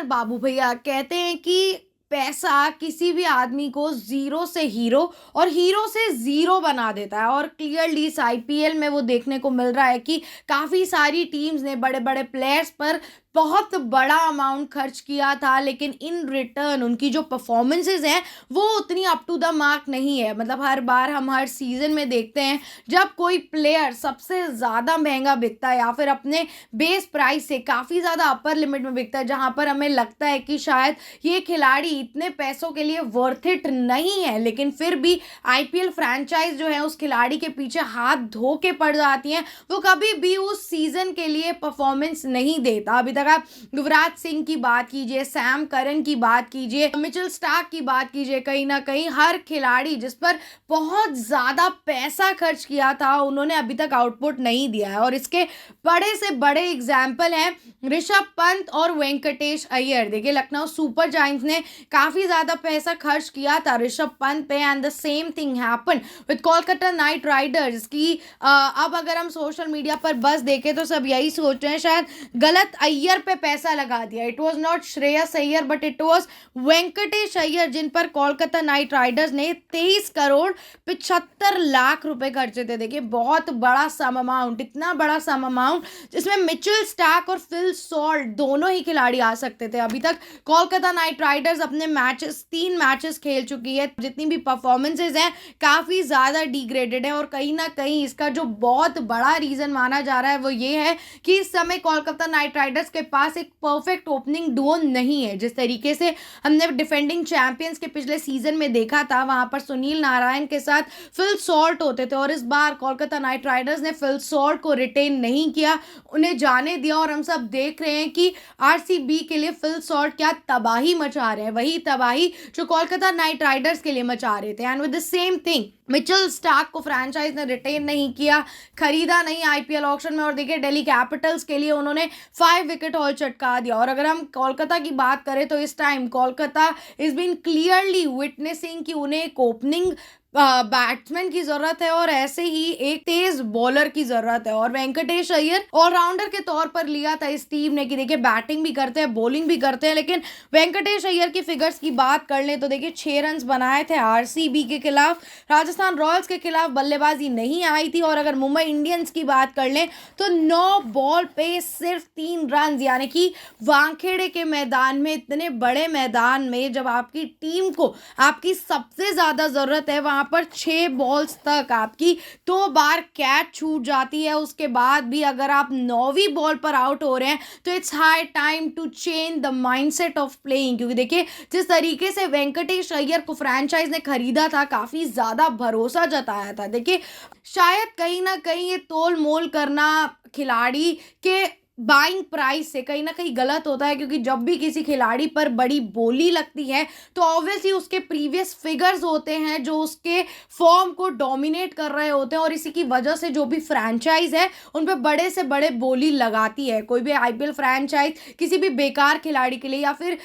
अक्सर बाबू भैया कहते हैं कि पैसा किसी भी आदमी को ज़ीरो से हीरो और हीरो से ज़ीरो बना देता है। और क्लियरली इस आईपीएल में वो देखने को मिल रहा है कि काफ़ी सारी टीम्स ने बड़े-बड़े प्लेयर्स पर बहुत बड़ा अमाउंट खर्च किया था, लेकिन इन रिटर्न उनकी जो परफॉर्मेंसेज़ हैं, वो उतनी अप टू द मार्क नहीं है। मतलब हर बार हम हर सीज़न में देखते हैं, जब कोई प्लेयर सबसे ज़्यादा महँगा बिकता है या फिर अपने बेस प्राइस से काफ़ी ज़्यादा अपर लिमिट में बिकता है, जहाँ पर हमें लगता है कि शायद ये खिलाड़ी इतने पैसों के लिए वर्थ इट नहीं है, लेकिन फिर भी आईपीएल फ्रैंचाइज़ जो है उस खिलाड़ी के पीछे हाथ धो के पड़ जाती हैं। वो कभी भी उस सीज़न के लिए परफॉर्मेंस नहीं देता। अभी तक आप युवराज सिंह की बात कीजिए, सैम करन की बात कीजिए, मिचेल स्टार्क की बात कीजिए, कहीं ना कहीं हर खिलाड़ी जिस पर बहुत ज़्यादा पैसा खर्च किया था, उन्होंने अभी तक आउटपुट नहीं दिया है। और इसके बड़े से बड़े एग्जाम्पल हैं ऋषभ पंत और वेंकटेश अय्यर। देखिए, लखनऊ सुपर जायंट्स ने काफ़ी ज़्यादा पैसा खर्च किया था ऋषभ पंत पे, and the same thing happen with Kolkata night Riders की अब अगर हम सोशल मीडिया पर बस देखें तो सब यही सोच रहे हैं शायद गलत अय्यर पे पैसा लगा दिया। It was not Shreyas Iyer but it was Venkatesh Iyer, जिन पर कोलकाता नाइट राइडर्स ने 23 करोड़ 75 लाख रुपए खर्चे थे। देखिए, बहुत बड़ा सम अमाउंट, इतना बड़ा सम अमाउंट जिसमें मिचेल स्टार्क और फिल सॉल्ट दोनों ही खिलाड़ी आ सकते थे। अभी तक कोलकाता नाइट राइडर्स अपने मैचेस 3 मैचेस खेल चुकी है, जितनी भी परफॉर्मेंसेज हैं काफ़ी ज़्यादा डिग्रेडेड है। और कहीं ना कहीं इसका जो बहुत बड़ा रीज़न माना जा रहा है वो ये है कि इस समय कोलकाता नाइट राइडर्स के पास एक परफेक्ट ओपनिंग डुओ नहीं है। जिस तरीके से हमने डिफेंडिंग चैंपियंस के पिछले सीजन में देखा था, वहां पर सुनील नारायण के साथ फिल सॉल्ट होते थे, और इस बार कोलकाता नाइट राइडर्स ने फिल सॉल्ट को रिटेन नहीं किया, उन्हें जाने दिया। और हम सब देख रहे हैं कि आरसीबी के लिए फिल सॉल्ट क्या तबाही मचा रहे हैं, वही तबाही जो कोलकाता नाइट राइडर्स के लिए मचा रहे थे। And with the same thing Mitchell Starc को फ्रैंचाइज ने रिटेन नहीं किया, खरीदा नहीं आईपीएल ऑक्शन में। और देखिए, दिल्ली कैपिटल्स के लिए उन्होंने 5 विकेट हॉल चटका दिया। और अगर हम कोलकाता की बात करें तो इस time Kolkata is been clearly witnessing कि उन्हें एक ओपनिंग बैट्समैन की जरूरत है और ऐसे ही एक तेज बॉलर की जरूरत है। और वेंकटेश अय्यर ऑलराउंडर के तौर पर लिया था इस टीम ने कि देखिए, बैटिंग भी करते हैं, बॉलिंग भी करते हैं। लेकिन वेंकटेश अय्यर की फिगर्स की बात कर लें तो देखिए, 6 रन बनाए थे आरसीबी के खिलाफ, राजस्थान रॉयल्स के खिलाफ बल्लेबाजी नहीं आई थी। और अगर मुंबई इंडियंस की बात कर लें तो 9 बॉल पे सिर्फ 3 रन, यानी कि वानखेड़े के मैदान में, इतने बड़े मैदान में जब आपकी टीम को आपकी सबसे ज्यादा जरूरत है, वहां पर 6 बॉल्स तक आपकी 2 बार कैच छूट जाती है। उसके बाद भी अगर आप 9वीं बॉल पर आउट हो रहे हैं तो it's high time to change the mindset of playing. क्योंकि देखिए, जिस तरीके से वेंकटेश अय्यर को फ्रैंचाइज ने खरीदा था, काफी ज्यादा भरोसा जताया था। देखिए, शायद कहीं ना कहीं ये तोल मोल करना खिलाड़ी के बाइंग प्राइस से कहीं ना कहीं गलत होता है, क्योंकि जब भी किसी खिलाड़ी पर बड़ी बोली लगती है तो ऑब्वियसली उसके प्रीवियस फिगर्स होते हैं जो उसके फॉर्म को डोमिनेट कर रहे होते हैं, और इसी की वजह से जो भी फ्रैंचाइज है उन पर बड़े से बड़े बोली लगाती है। कोई भी आईपीएल फ्रैंचाइज किसी भी बेकार खिलाड़ी के लिए या फिर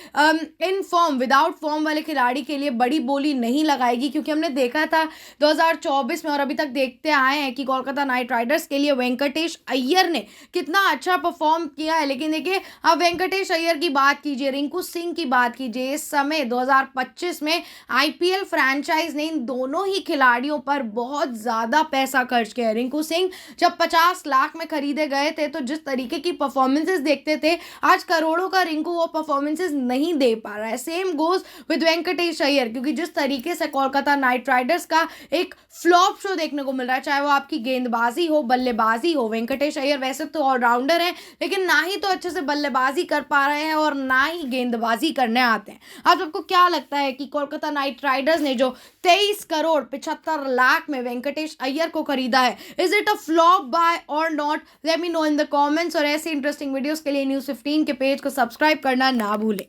इन फॉर्म विदाउट फॉर्म वाले खिलाड़ी के लिए बड़ी बोली नहीं लगाएगी, क्योंकि हमने देखा था 2024 में और अभी तक देखते आए हैं कि कोलकाता नाइट राइडर्स के लिए वेंकटेश अय्यर ने कितना अच्छा परफॉर्म किया है। लेकिन देखिए, अब वेंकटेश अय्यर की बात कीजिए, रिंकू सिंह की बात कीजिए, इस समय 2025 में आईपीएल फ्रैंचाइज ने इन दोनों ही खिलाड़ियों पर बहुत ज्यादा पैसा खर्च किया है। रिंकू सिंह जब 50 लाख में खरीदे गए थे तो जिस तरीके की परफॉर्मेंसेस देखते थे, आज करोड़ों का रिंकू वो परफॉर्मेंसेस नहीं दे पा रहा है। Same goes with Venkatesh Iyer, क्योंकि जिस तरीके से कोलकाता नाइट राइडर्स का एक फ्लॉप शो देखने को मिल रहा है, चाहे वो आपकी गेंदबाजी हो, बल्लेबाजी हो। वेंकटेश अय्यर वैसे तो ऑलराउंडर है, लेकिन ना ही तो अच्छे से बल्लेबाजी कर पा रहे हैं और ना ही गेंदबाजी करने आते हैं। अब आपको क्या लगता है कि कोलकाता नाइट राइडर्स ने जो 23 करोड़ 75 लाख में वेंकटेश अय्यर को खरीदा है, is it a flop buy or not? Let me know in the comments. और ऐसे इंटरेस्टिंग वीडियोस के लिए न्यूज़ 15 के पेज को सब्सक्राइब करना ना भूलें।